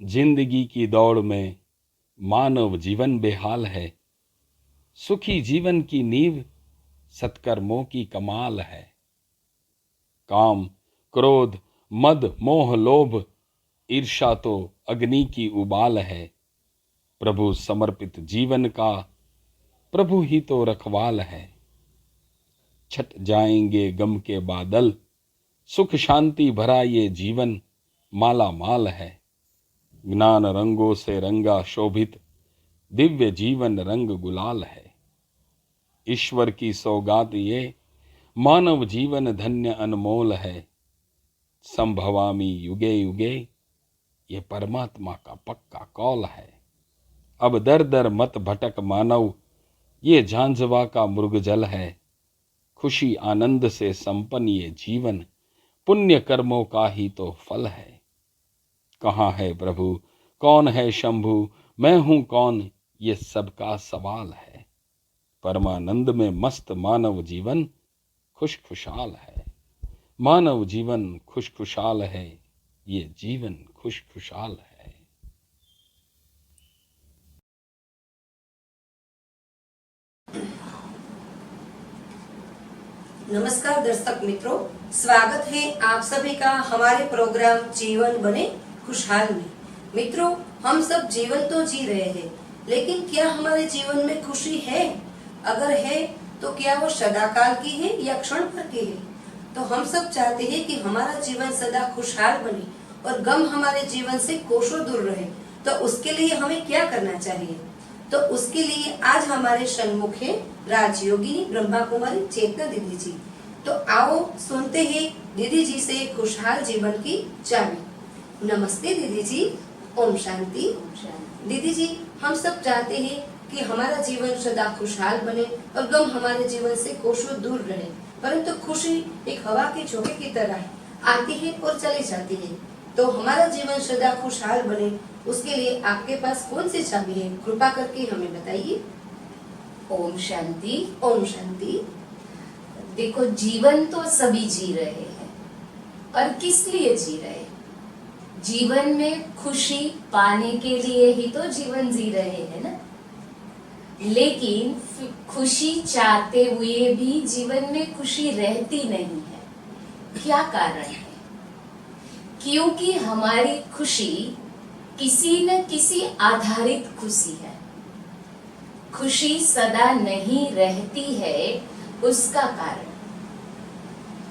जिंदगी की दौड़ में मानव जीवन बेहाल है। सुखी जीवन की नींव सत्कर्मों की कमाल है। काम, क्रोध, मद, मोह, लोभ, ईर्ष्या तो अग्नि की उबाल है। प्रभु समर्पित जीवन का प्रभु ही तो रखवाल है। छट जाएंगे गम के बादल, सुख शांति भरा ये जीवन माला माल है। ज्ञान रंगों से रंगा शोभित दिव्य जीवन रंग गुलाल है। ईश्वर की सौगात ये मानव जीवन धन्य अनमोल है। संभवामि युगे युगे ये परमात्मा का पक्का कौल है। अब दर दर मत भटक मानव, ये झांझवा का मृगजल है। खुशी आनंद से संपन्न ये जीवन पुण्य कर्मों का ही तो फल है। कहाँ है प्रभु, कौन है शंभु, मैं हूं कौन, ये सबका सवाल है। परमानंद में मस्त मानव जीवन खुश खुशहाल है। मानव जीवन खुश खुशहाल है, ये जीवन खुश खुशहाल है। नमस्कार दर्शक मित्रों, स्वागत है आप सभी का हमारे प्रोग्राम जीवन बने खुशहाल में। मित्रों, हम सब जीवन तो जी रहे हैं, लेकिन क्या हमारे जीवन में खुशी है? अगर है तो क्या वो सदाकाल की है या क्षण भर की है? तो हम सब चाहते हैं कि हमारा जीवन सदा खुशहाल बने और गम हमारे जीवन से कोसों दूर रहे। तो उसके लिए हमें क्या करना चाहिए? तो उसके लिए आज हमारे सन्मुख है राजयोगिनी ब्रह्मा कुमारी चेतना दीदी जी। तो आओ सुनते हैं दीदी जी से खुशहाल जीवन की चाबी। नमस्ते दीदी जी। ओम शांति। दीदी जी, हम सब चाहते हैं कि हमारा जीवन सदा खुशहाल बने और गम हमारे जीवन से कोसों दूर रहे, परंतु खुशी एक हवा के झोंके की तरह आती है और चली जाती है। तो हमारा जीवन सदा खुशहाल बने, उसके लिए आपके पास कौन सी चाबी है? कृपा करके हमें बताइए। ओम शांति। ओम शांति। देखो, जीवन तो सभी जी रहे हैं, और किस लिए जी रहे हैं? जीवन में खुशी पाने के लिए ही तो जीवन जी रहे हैं ना। लेकिन खुशी चाहते हुए भी जीवन में खुशी रहती नहीं है। क्या कारण है? क्योंकि हमारी खुशी किसी न किसी आधारित खुशी है। खुशी सदा नहीं रहती है, उसका कारण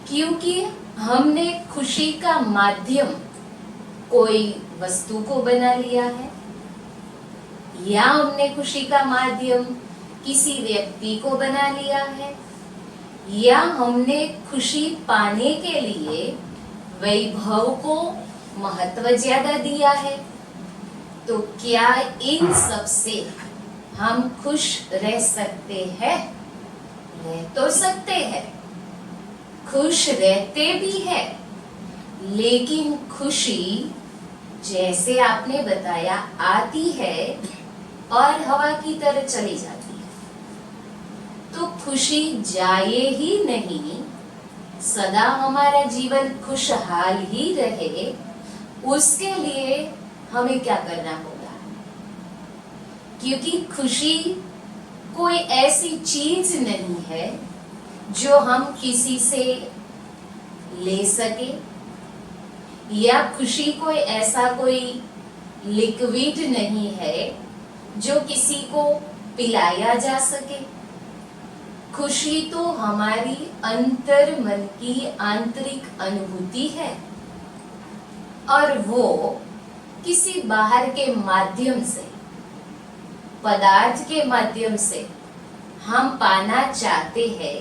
क्योंकि हमने खुशी का माध्यम कोई वस्तु को बना लिया है, या हमने खुशी का माध्यम किसी व्यक्ति को बना लिया है, या हमने खुशी पाने के लिए वैभव को महत्व ज्यादा दिया है। तो क्या इन सब से हम खुश रह सकते हैं? रह तो सकते हैं, खुश रहते भी है, लेकिन खुशी जैसे आपने बताया आती है और हवा की तरह चली जाती है। तो खुशी जाए ही नहीं, सदा हमारा जीवन खुशहाल ही रहे, उसके लिए हमें क्या करना होगा? क्योंकि खुशी कोई ऐसी चीज नहीं है जो हम किसी से ले सके, या खुशी कोई ऐसा कोई लिक्विड नहीं है जो किसी को पिलाया जा सके। खुशी तो हमारी अंतर मन की आंतरिक अनुभूति है, और वो किसी बाहर के माध्यम से, पदार्थ के माध्यम से हम पाना चाहते हैं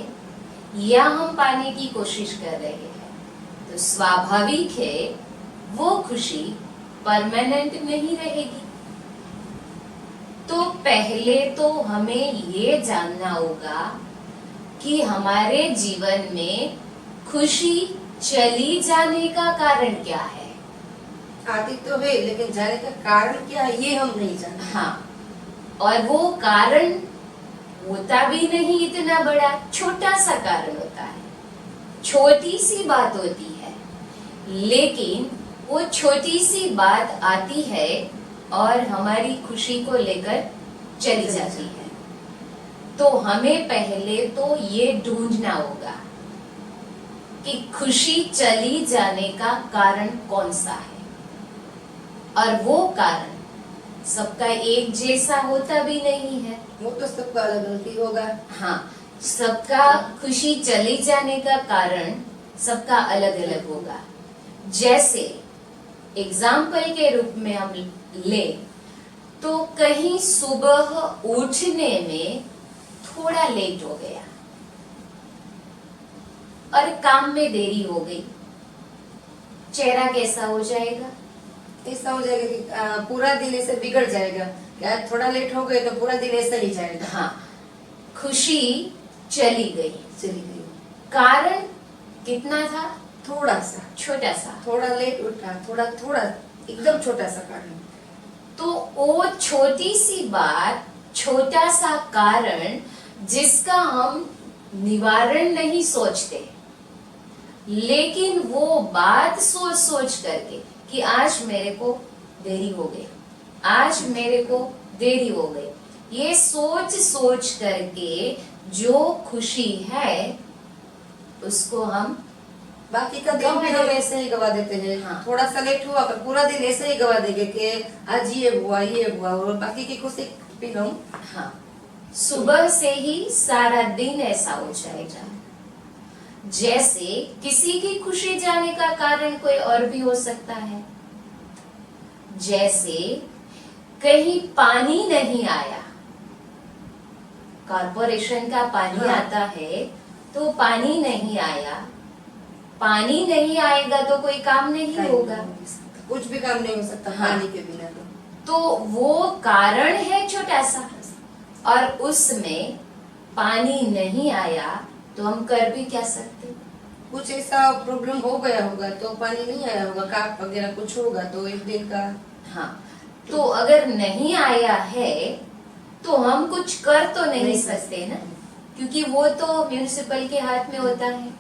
या हम पाने की कोशिश कर रहे हैं। तो स्वाभाविक है वो खुशी परमानेंट नहीं रहेगी। तो पहले तो हमें ये जानना होगा कि हमारे जीवन में खुशी चली जाने का कारण क्या है। आती तो है, लेकिन जाने का कारण क्या है ये हम नहीं जानते। हाँ, और वो कारण होता भी नहीं इतना बड़ा, छोटा सा कारण होता है, छोटी सी बात होती है, लेकिन वो छोटी सी बात आती है और हमारी खुशी को लेकर चली जाती है। तो हमें पहले तो ये ढूंढना होगा कि खुशी चली जाने का कारण कौन सा है, और वो कारण सबका एक जैसा होता भी नहीं है। वो तो सबका अलग अलग ही होगा। हाँ, सबका खुशी चली जाने का कारण सबका अलग अलग होगा। जैसे एग्जाम्पल के रूप में हम ले तो कहीं सुबह उठने में थोड़ा लेट हो गया और काम में देरी हो गई, चेहरा कैसा हो जाएगा? ऐसा हो जाएगा कि पूरा दिन ऐसे बिगड़ जाएगा। क्या थोड़ा लेट हो गए तो पूरा दिन ऐसा ही जाएगा। हाँ, खुशी चली गई। चली गई। कारण कितना था? थोड़ा सा, छोटा सा। थोड़ा लेट उठा, थोड़ा थोड़ा एकदम छोटा सा कारण। तो वो छोटी सी बात, छोटा सा कारण जिसका हम निवारण नहीं सोचते, लेकिन वो बात सोच सोच करके कि आज मेरे को देरी हो गई, आज मेरे को देरी हो गई, ये सोच सोच करके जो खुशी है उसको हम बाकी का दिन भी हम ऐसे ही गवा देते हैं। हाँ। थोड़ा सा लेट हुआ पर पूरा दिन ऐसे ही गवा देंगे कि आज ये हुआ और बाकी की खुशी भी हम। हाँ, सुबह से ही सारा दिन ऐसा हो जाएगा। जैसे किसी की खुशी जाने का कारण कोई और भी हो सकता है। जैसे कहीं पानी नहीं आया, कॉर्पोरेशन का पानी हाँ। आता है तो पानी नहीं आया, पानी नहीं आएगा तो कोई काम नहीं होगा, कुछ भी काम नहीं हो सकता हाँ। पानी के बिना। तो वो कारण है छोटा सा, और उसमें पानी नहीं आया तो हम कर भी क्या सकते? कुछ ऐसा प्रॉब्लम हो गया होगा तो पानी नहीं आया होगा, काट वगैरह कुछ होगा तो एक दिन का। हाँ, तो अगर नहीं आया है तो हम कुछ कर तो नहीं सकते ना, क्योंकि वो तो म्यूनिसिपल के हाथ में होता है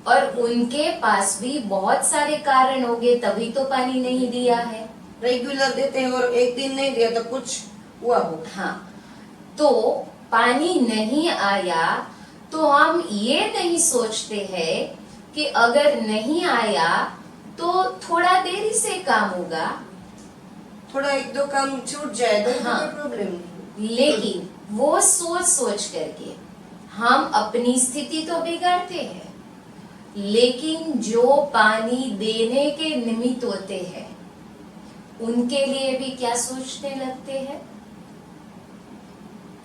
और उनके पास भी बहुत सारे कारण होंगे तभी तो पानी नहीं दिया है। रेगुलर देते हैं और एक दिन नहीं दिया तो कुछ हुआ होगा। हाँ, तो पानी नहीं आया तो हम ये नहीं सोचते हैं कि अगर नहीं आया तो थोड़ा देरी से काम होगा, थोड़ा एक दो काम छूट जाए तो हाँ। कोई प्रॉब्लम नहीं। लेकिन वो सोच सोच करके हम अपनी स्थिति तो बिगाड़ते हैं, लेकिन जो पानी देने के निमित्त होते हैं उनके लिए भी क्या सोचने लगते हैं?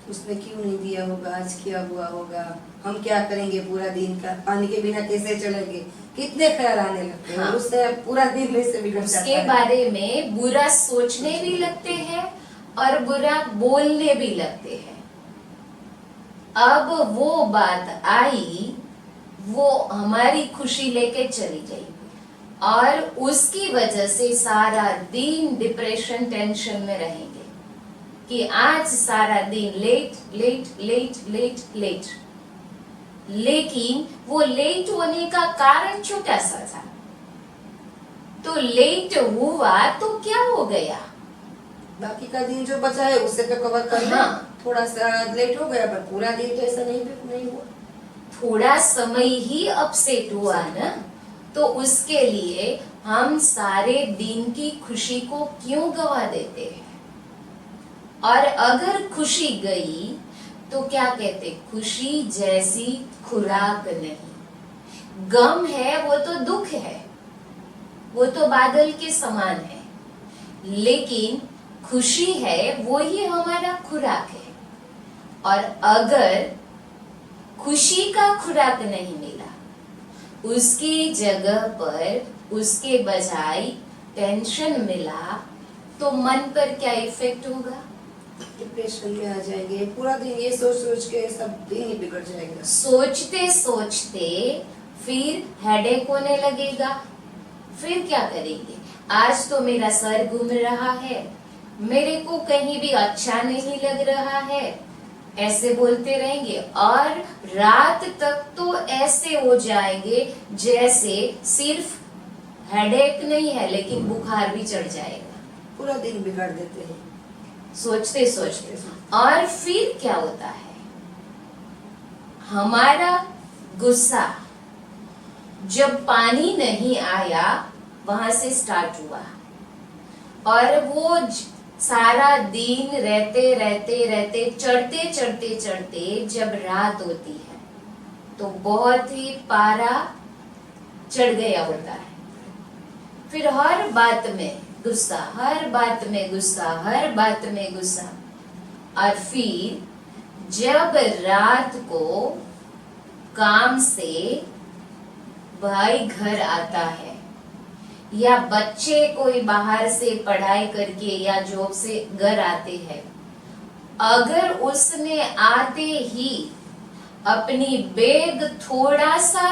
उसने क्यों नहीं दिया होगा, आज क्या हुआ होगा, हम क्या करेंगे पूरा दिन का, पानी के बिना कैसे चलेंगे, कितने ख्याल आने लगते हैं। हाँ। और उससे पूरा दिन ऐसे बिगड़ जाता उसके है। बारे में बुरा सोचने भी लगते हैं और बुरा बोलने भी लगते हैं। अब वो बात आई, वो हमारी खुशी लेके चली गई और उसकी वजह से सारा दिन डिप्रेशन टेंशन में रहेंगे कि आज सारा दिन late late late late late. लेकिन वो लेट होने का कारण छोटा सा था, तो लेट हुआ तो क्या हो गया? बाकी का दिन जो बचा है उससे तो कवर कर लें। हाँ। थोड़ा सा लेट हो गया पर पूरा दिन तो ऐसा नहीं हुआ। थोड़ा समय ही अपसेट हुआ ना, तो उसके लिए हम सारे दिन की खुशी को क्यों गवा देते हैं? और अगर खुशी गई तो क्या कहते, खुशी जैसी खुराक नहीं। गम है वो तो दुख है, वो तो बादल के समान है, लेकिन खुशी है वो ही हमारा खुराक है। और अगर खुशी का खुराक नहीं मिला, उसकी जगह पर उसके बजाय टेंशन मिला, तो मन पर क्या इफेक्ट होगा? डिप्रेशन में आ जाएंगे, पूरा दिन ये सोच सोच के सब दिन ही बिगड़ जाएगा। सोचते सोचते फिर हेडेक होने लगेगा। फिर क्या करेंगे? आज तो मेरा सर घूम रहा है, मेरे को कहीं भी अच्छा नहीं लग रहा है, ऐसे बोलते रहेंगे और रात तक तो ऐसे हो जाएंगे जैसे सिर्फ हेडेक नहीं है लेकिन बुखार भी चढ़ जाएगा पूरा दिन बिगाड़ देते हैं। सोचते सोचते। और फिर क्या होता है, हमारा गुस्सा जब पानी नहीं आया वहां से स्टार्ट हुआ, और वो सारा दिन रहते रहते रहते चढ़ते चढ़ते चढ़ते जब रात होती है तो बहुत ही पारा चढ़ गया होता है। फिर हर बात में गुस्सा, हर बात में गुस्सा, हर बात में गुस्सा। और फिर जब रात को काम से भाई घर आता है या बच्चे कोई बाहर से पढ़ाई करके या जॉब से घर आते हैं, अगर उसने आते ही अपनी बैग थोड़ा सा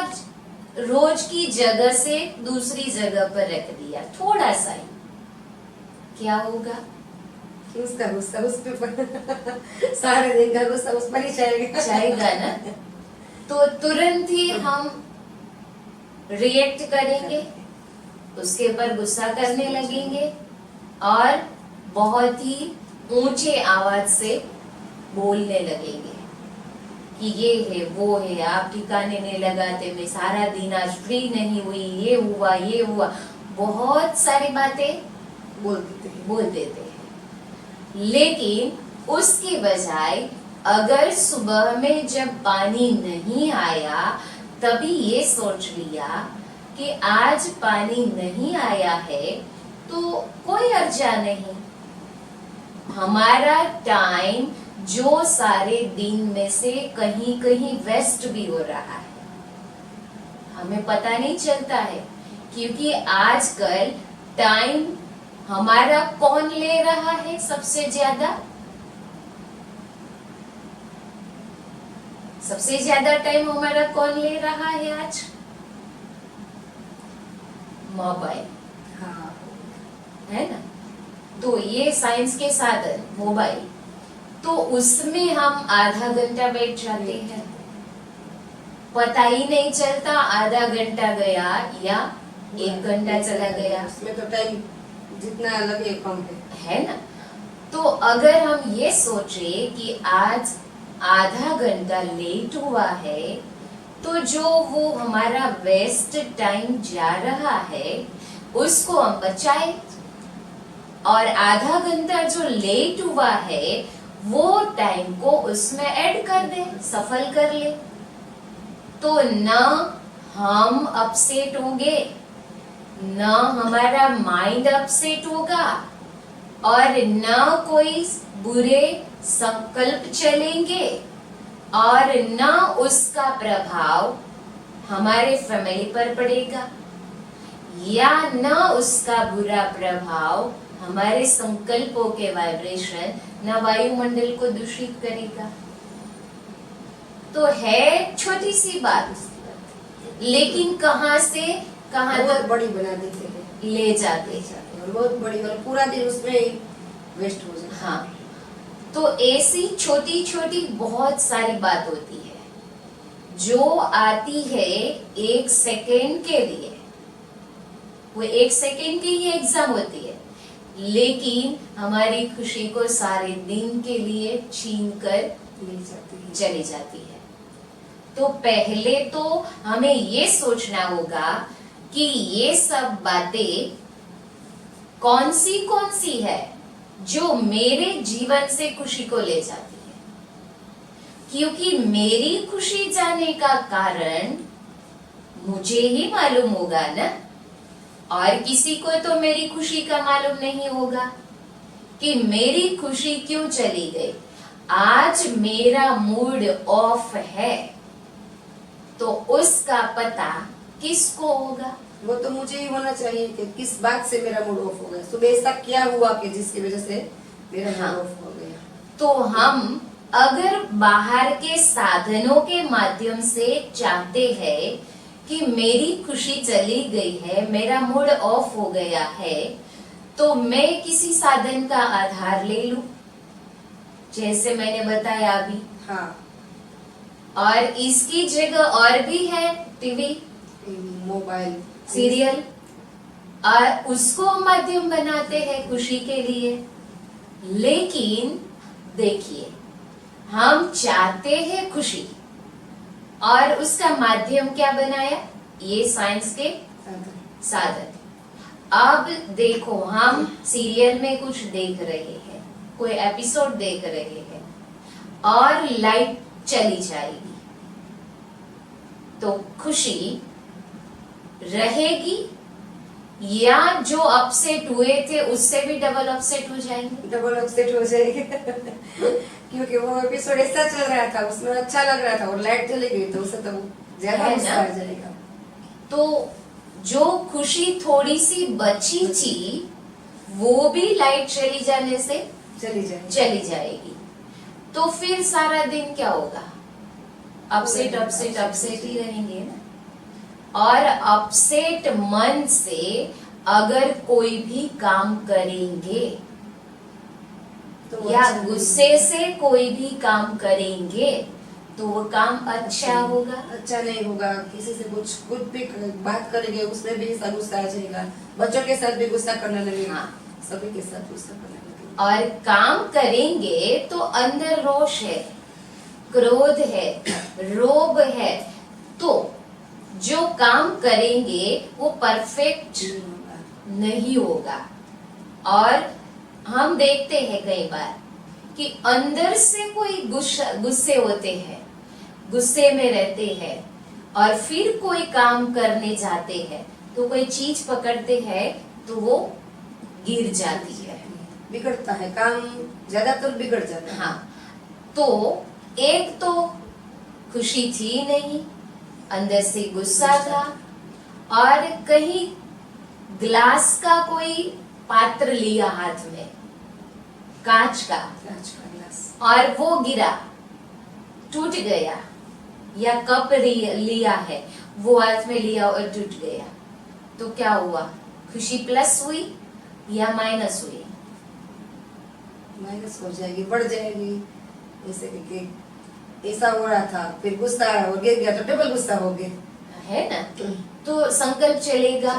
रोज की जगह से दूसरी जगह पर रख दिया, थोड़ा सा ही, क्या होगा? कि उसका गुस्सा उस पे सारे दिन का गुस्सा उस पर ही जाएगा ना। तो तुरंत ही हम रिएक्ट करेंगे, उसके ऊपर गुस्सा करने लगेंगे और बहुत ही ऊंचे आवाज से बोलने लगेंगे कि ये है वो है, आप ठिकाने नहीं लगाते, मैं सारा दिन आज फ्री नहीं हुई, ये हुआ, बहुत सारी बातें बोल देते हैं। लेकिन उसके बजाय अगर सुबह में जब पानी नहीं आया तभी ये सोच लिया कि आज पानी नहीं आया है तो कोई अर्जा नहीं, हमारा टाइम जो सारे दिन में से कहीं कहीं वेस्ट भी हो रहा है, हमें पता नहीं चलता है, क्योंकि आजकल टाइम हमारा कौन ले रहा है सबसे ज्यादा? सबसे ज्यादा टाइम हमारा कौन ले रहा है आज? मोबाइल, हाँ है ना। तो ये साइंस के साधन मोबाइल, तो उसमें हम आधा घंटा बैठ जाते हैं, पता ही नहीं चलता आधा घंटा गया या 1 घंटा चला गया। उसमें तो टाइम जितना लगे कम है ना। तो अगर हम ये सोचे कि आज आधा घंटा लेट हुआ है तो जो वो हमारा वेस्ट टाइम जा रहा है उसको हम बचाए, और आधा घंटा जो लेट हुआ है वो टाइम को उसमें ऐड कर दे, सफल कर ले, तो न हम अपसेट होंगे, न हमारा माइंड अपसेट होगा, और न कोई बुरे संकल्प चलेंगे, और न उसका प्रभाव हमारे फैमिली पर पड़ेगा, या न उसका बुरा प्रभाव हमारे संकल्पों के वाइब्रेशन न वायुमंडल को दूषित करेगा। तो है छोटी सी बात, लेकिन कहां से कहां तक बड़ी बना देते हैं, ले जाते हैं, और बहुत बड़ी, और पूरा दिन उसमें ही वेस्ट हो जाता है। हाँ, तो ऐसी छोटी छोटी बहुत सारी बात होती है जो आती है 1 सेकेंड के लिए, वो 1 सेकेंड की ही एग्जाम होती है, लेकिन हमारी खुशी को सारे दिन के लिए छीन कर चली जाती है। तो पहले तो हमें ये सोचना होगा कि ये सब बातें कौन सी है जो मेरे जीवन से खुशी को ले जाती है, क्योंकि मेरी खुशी जाने का कारण मुझे ही मालूम होगा ना, और किसी को तो मेरी खुशी का मालूम नहीं होगा कि मेरी खुशी क्यों चली गई। आज मेरा मूड ऑफ है तो उसका पता किसको होगा? वो तो मुझे ही होना चाहिए कि किस बात से मेरा मूड ऑफ हो गया, सुबह ऐसा क्या हुआ कि जिसकी वजह से मेरा मूड ऑफ हो गया। तो हम अगर बाहर के साधनों के माध्यम से चाहते हैं कि मेरी खुशी चली गई है, मेरा मूड ऑफ हो गया है, तो मैं किसी साधन का आधार ले लूं, जैसे मैंने बताया अभी। हाँ, और इसकी जगह और भी है टीवी, मोबाइल, सीरियल, और उसको हम माध्यम बनाते हैं खुशी के लिए। लेकिन देखिए, हम चाहते हैं खुशी और उसका माध्यम क्या बनाया? ये साइंस के साधन। अब देखो, हम सीरियल में कुछ देख रहे हैं, कोई एपिसोड देख रहे हैं और लाइट चली जाएगी तो खुशी रहेगी या जो अपसेट हुए थे उससे भी डबल अपसेट हो जाएंगे? डबल अपसेट हो जाएगी क्योंकि वो एपिसोड ऐसा चल रहा था, उसमें अच्छा लग रहा था और लाइट चली गई तो उसे तो ज्यादा है गुस्सा ना? आ जाएगा। तो जो खुशी थोड़ी सी बची थी वो भी लाइट चली जाने से चली जाएगी। तो फिर सारा दिन क्या होगा? अपसेट अपसेट अपसेट ही रहेंगे ना। और अपसेट मन से अगर कोई भी काम करेंगे तो या अच्छा गुस्से से कोई भी काम करेंगे तो वो काम अच्छा होगा? अच्छा नहीं होगा। किसी से कुछ भी बात करेंगे उसमें भी ऐसा गुस्सा आ जाएगा, बच्चों के साथ भी गुस्सा करने लगेगा। हाँ। सभी के साथ गुस्सा करने लगेगा। और काम करेंगे तो अंदर रोष है, क्रोध है, रोब है, तो जो काम करेंगे वो परफेक्ट नहीं होगा। और हम देखते हैं कई बार कि अंदर से कोई गुस्से होते हैं, गुस्से में रहते हैं और फिर कोई काम करने जाते हैं तो कोई चीज पकड़ते हैं तो वो गिर जाती है, बिगड़ता है काम, ज्यादातर बिगड़ जाता है। हाँ, तो एक तो खुशी थी नहीं, अंदर से गुस्सा था और कहीं ग्लास का कोई पात्र लिया हाथ में, कांच का, कांच का गिलास, और वो गिरा, टूट गया। या कप लिया है, वो हाथ में लिया और टूट गया, तो क्या हुआ? खुशी प्लस हुई या माइनस हुई? माइनस हो जाएगी, बढ़ जाएगी। जैसे कि ऐसा हो रहा था, फिर गुस्सा आया और गिर गया तो डबल गुस्सा हो गया, है ना? तो संकल्प चलेगा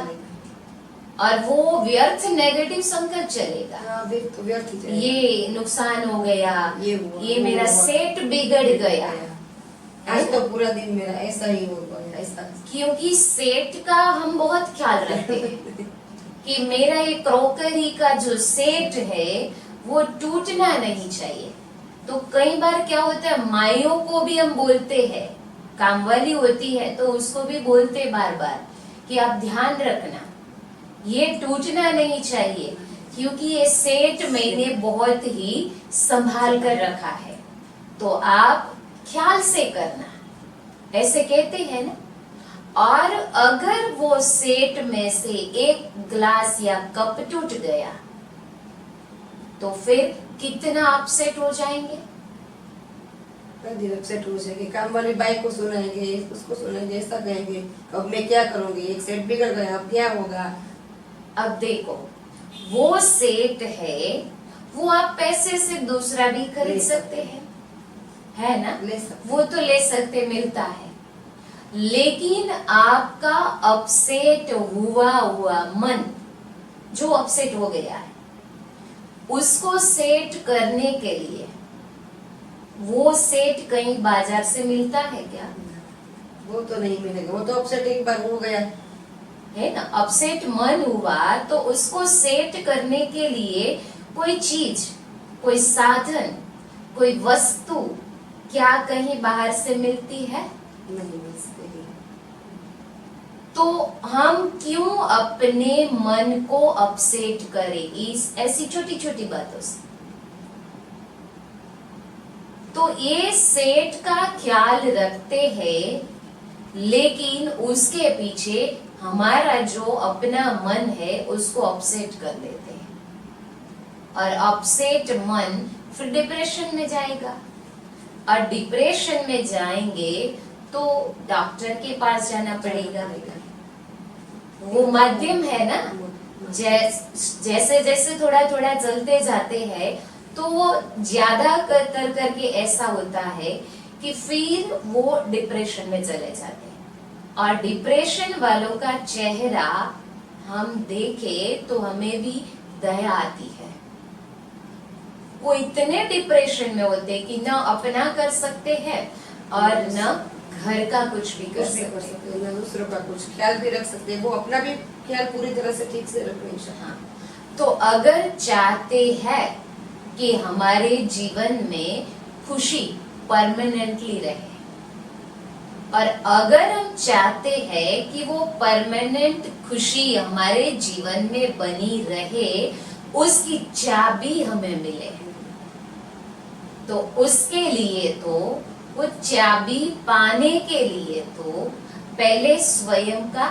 और वो व्यर्थ नेगेटिव संकल्प चलेगा। हाँ, फिर तो व्यर्थ ही जाएगा। ये नुकसान हो गया, ये हुआ, ये वो मेरा हुआ, सेट बिगड़ गया, आज तो पूरा दिन मेरा ऐसा ही हो गया, ऐसा। क्योंकि सेट का हम बहुत ख्याल रखते हैं कि मेरा ये क्रोकरी का जो सेट है वो टूटना नहीं चाहिए। तो कई बार क्या होता है, माइयों को भी हम बोलते हैं, काम वाली होती है तो उसको भी बोलते बार बार कि आप ध्यान रखना, ये टूटना नहीं चाहिए क्योंकि ये सेट मैंने बहुत ही संभाल कर रखा है, तो आप ख्याल से करना, ऐसे कहते हैं ना। और अगर वो सेट में से एक ग्लास या कप टूट गया तो फिर कितना अपसेट हो जाएंगे? अपसेट हो जाएंगे, काम वाली बाई को सुनाएंगे, उसको सुनाएंगे, ऐसा कहेंगे, अब मैं क्या करूंगी, एक सेट बिगड़ गया, अब क्या होगा? अब देखो, वो सेट है, वो आप पैसे से दूसरा भी खरीद सकते हैं, है ना? ले सकते, वो तो ले सकते, मिलता है। लेकिन आपका अपसेट हुआ मन, जो अपसेट हो गया है, उसको सेट करने के लिए वो सेट कहीं बाजार से मिलता है क्या? वो तो नहीं मिलेगा, वो तो अपसेट एक बार हो गया, है ना? अपसेट मन हुआ तो उसको सेट करने के लिए कोई चीज, कोई साधन, कोई वस्तु क्या कहीं बाहर से मिलती है? नहीं मिल सकती। तो हम क्यों अपने मन को अपसेट करें इस ऐसी छोटी छोटी बातों से? तो ये सेट का ख्याल रखते हैं, लेकिन उसके पीछे हमारा जो अपना मन है उसको अपसेट कर देते हैं और अपसेट मन फिर डिप्रेशन में जाएगा और डिप्रेशन में जाएंगे तो डॉक्टर के पास जाना पड़ेगा। वो माध्यम है ना, जैसे जैसे थोड़ा थोड़ा चलते जाते हैं तो वो ज्यादा कर करके ऐसा होता है कि फिर वो डिप्रेशन में चले जाते हैं। और डिप्रेशन वालों का चेहरा हम देखें तो हमें भी दया आती है। वो इतने डिप्रेशन में होते हैं कि न अपना कर सकते हैं और न घर का कुछ भी कर कुछ भी कर सकते हैं। सकते हैं, ना दूसरों का कुछ ख्याल भी रख सकते हैं, वो अपना भी ख्याल पूरी तरह से ठीक से रख नहीं सकते। हाँ, तो अगर चाहते हैं कि हमारे जीवन में खुशी परमानेंटली रहे और अगर हम चाहते हैं कि वो परमानेंट खुशी हमारे जीवन में बनी रहे, उसकी चाबी हमें मिले, तो उसके लिए तो वो चाबी पाने के लिए तो पहले स्वयं का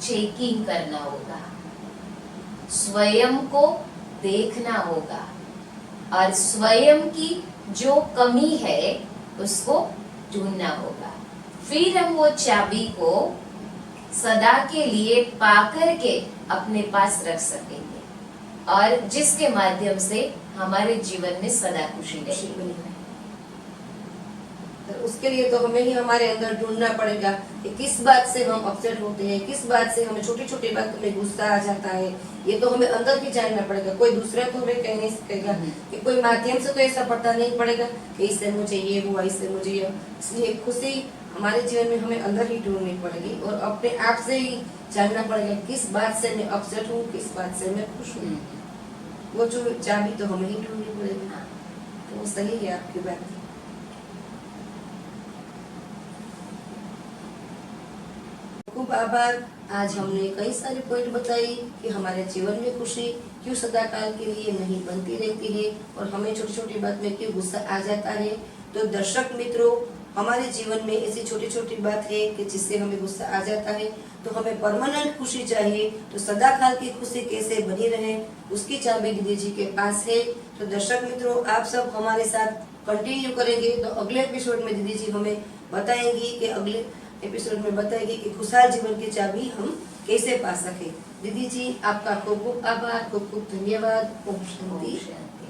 चेकिंग करना होगा, स्वयं को देखना होगा और स्वयं की जो कमी है उसको ढूंढना होगा। फिर हम वो चाबी को सदा के लिए पाकर के अपने पास रख सकेंगे और जिसके माध्यम से हमारे जीवन में सदा खुशी खुशी रहेगी। बनी रहे। तो उसके लिए तो हमें ही हमारे अंदर ढूंढना पड़ेगा कि किस बात से हम अपसेट होते हैं, किस बात से हमें छोटी छोटी बात में गुस्सा आ जाता है। ये तो हमें अंदर ही जानना पड़ेगा, कोई दूसरा तो हमें कह नहीं सकेगा कि कोई माध्यम से तो ऐसा पता नहीं पड़ेगा कि इससे मुझे ये हुआ, इससे मुझे ये। इसलिए खुशी हमारे जीवन में हमें अंदर ही ढूंढनी पड़ेगी और अपने आप से ही जानना पड़ेगा किस बात से मैं अपसेट हूँ, किस बात से मैं खुश हूँ। वो जो चाबी तो हमें ही ढूंढनी पड़ेगी। तो वो सही है आपकी बात। खूब आभार। आज हमने कई सारे पॉइंट बताई कि हमारे जीवन में खुशी क्यों सदाकाल के लिए नहीं बनती रहती है और हमें छोटी छोटी बात में क्यों गुस्सा आ जाता है। तो दर्शक मित्रों, हमारे जीवन में ऐसी छोटी छोटी बात है कि जिससे हमें गुस्सा आ जाता है, तो हमें परमानेंट खुशी चाहिए। तो सदाकाल की खुशी कैसे बनी रहे, उसकी चाबी दीदी जी के पास है। तो दर्शक मित्रों, आप सब हमारे साथ कंटिन्यू करेंगे तो अगले एपिसोड में दीदी जी हमें बताएंगी कि अगले एपिसोड में बताएगी कि खुशहाल जीवन की चाबी हम कैसे पा सके। दीदी जी, आपका खूब खूब आभार, खूब खूब धन्यवाद। ओम शांति। शांति।